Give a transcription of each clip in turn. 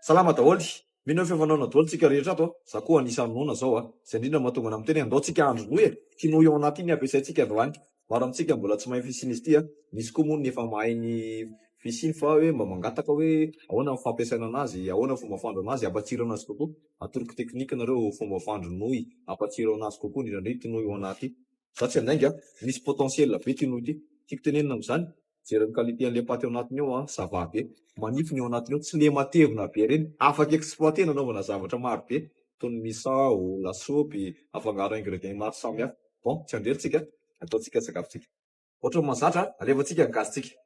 Salama daholo. Mino fa efa nanao daholo tsika rehetra ato. Za koa anisan'ny nona zao Izay indrindra mahatonga anay miteny andao tsika andro noy tino eo anatiny ampiasaitsika androany. Maro amintsika mbola tsy mahay fisiny izy ity Misy koa moa nefa mahay ny fisiny fa hoe mba mangataka hoe ahoana ny fampiasana anazy, ahoana ny fomba fandro anazy, ampatsiro anazy kokoa. Atoroky teknika nareo fomba fandro noy, ampatsiro anazy kokoa indrindra tino eo anaty. Za tsy andainga, misy potentiel be tino ity. Tiako tenenina amin'izany, jeren'ny qualité an'ilay paty ao anatiny ao zava be. Manify ny ao anatiny ao, tsy le matevina be reny. Afaka exploiter anaovana zavatra maro be toy ny misao, lasopy, afangaro ingrédients maro samihafa. Bon, tsy andreritsika, ataotsika sakafotsika. Ohatra mahazatra, alefantsika ny gazintsika.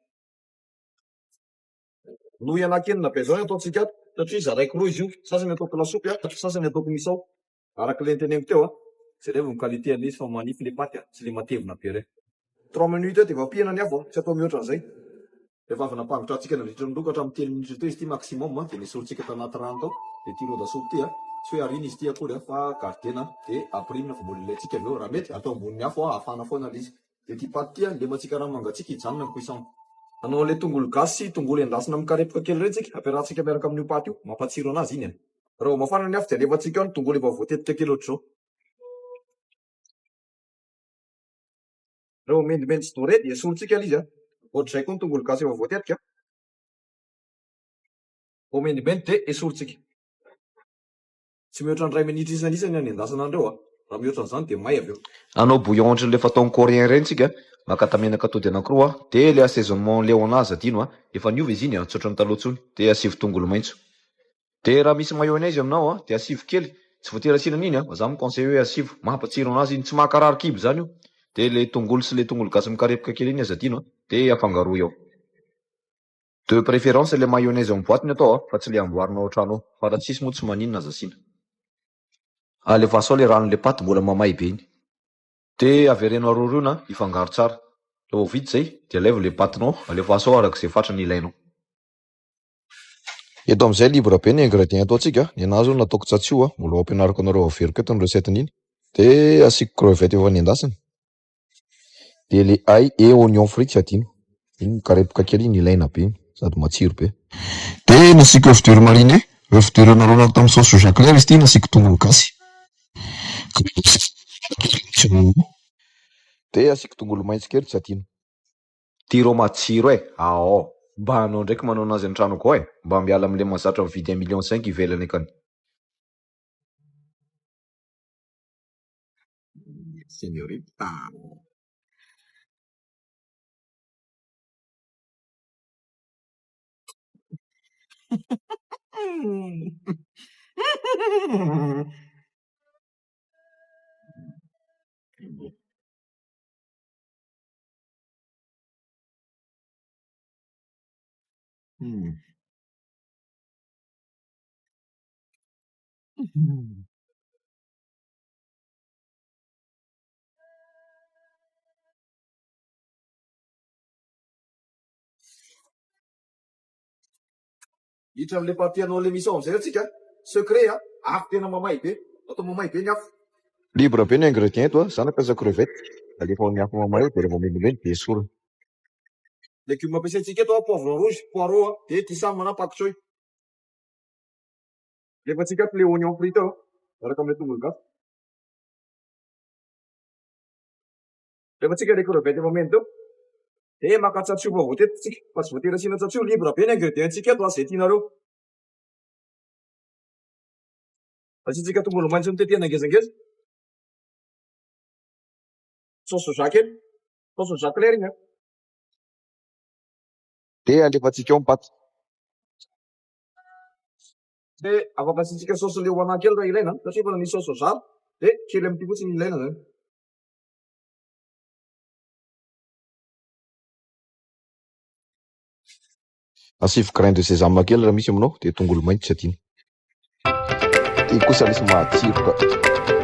Nouille anakenina be zao ataotsika ato, satria zaraiko roa izy io. Sasany ataoko lasopy sasany ataoko misao. Arak'ilay teneniko teo zay revo ny qualité an'izy fa manify le paty tsy le matevina be reny. 3 minutes dia vampihana ny afo tsy atao mihoatra an'izay. Rehefa avy nampangitra antsika nandritra ny lokatra amin'ny 3 minutes teo izy ity maximum dia nesorintsika tanaty rano tao. Dia ty lasopy ty tsy hoe arina izy ty akory fa gardena dia aprimina fa mbola ilaintsika avy eo raha mety atao ambonin'ny afo afana foana izy. Dia ty paty ty lemantsika rano mangatsiaka hijanona ny cuisson. Anao le tongolo gasy sy tongolo endasina amin'ny karepoka kely ireny tsika ampiarahantsika miaraka amin'io paty io mampatsiro anazy iny. Raha mafana ny afo dia alefantsika ao ny tongolo efa voatetika kely ohatr'izao. Raha mendimendy sy doré dia esorintsika izy ohatr'izay koa ny tongolo gasy efa voatetika. Mendimendy dia esorintsika. Tsy mihoatra ny 2 minitra isan'isany ny endasana andreo raha mihoatra an'izany dia may avy eo. Anao bouillon ohatran'ilay fatao coréen reny tsika, maka menaka atody anankiroa dia le assaisonnement le ao anazy adino efa niova izy iny tsy ohatran'ny taloha intsony dia asivy tongolo maitso. Dia raha misy mayonnaise aminao dia asivy kely, tsy voatery asiana iny za miconseille hoe asivo, mampatsiro anazy iny tsy mahakarary kibo zany io. Dia le tongolo sy le tongolo gasy mikarepoka kely iny aza adino dia afangaro ao. De préférence le mayonnaise amin'ny boatiny atao fa tsy le amboarina ao an-trano ao, fa raha tsisy moa tsy maninona aza asiana. Alefaso le ranon'le paty mbola mamay be iny. Dia avereno arorona ifangaro tsara. Rehefa vita zay dia alaivo le patinao, alefaso ao arak'izay fatrany ilainao. Eto amin'izay libre be ny ingrédients ataontsika. Ny anazy zao nataoko tsatsioa, mbola ampianariko anareo averiko eto ny recette iny. Dia asiako crevette efa nendasina. Dia le ail et oignon frit tsy adino. Iny mikarepoka kely iny ilaina be sady matsiro be. Dia nasiako œuf dur mariné, œuf dur narona tamin'ny sauce soja clair izy ity, nasiako tongolo gasy. Dia asiako tongolo maitso kely tsy adino. Tiro matsiro mba anao ndraiky manao anazy an-tranoko ao mba miala amin'ilay mahazatra mividy 1,5 million ivelany akany. Señorita. Hitra amin'ilay partianao le misao amin'izay atsika secret afo tena mamay be, atao mamay be ny afo. Libre be ny ingrédients eto za nampiasa crevette. Alefa ny afo mamay dia rehefa mendimendy dia esorina. Legioma ampiasaintsika eto poivron rouge, poireau dia tisane na pak choy. Alefantsika ato le oignon frit miaraka amin'ilay tongolo gasy. Alefantsika le crevette efa mendy teo. Dia maka tsatsio efa voatetika tsika, fa tsy voatery asiana tsatsio, libre be ny ingrédientsika eto izay tianareo. Asiantsika tongolo maitso notetehina ngezangeza. Sauce soja kely, sauce soja clair iny Dia alefantsika ao ny paty. Dia afaka asiantsika sauce le hoana kely raha ilaina satria efa nisy sauce soja dia kely amin'ity fotsiny ilaina zany. Asivy grain de sésame kely raha misy aminao dia tongolo maitso tsy adino. Ty kosa misy matsiro ka.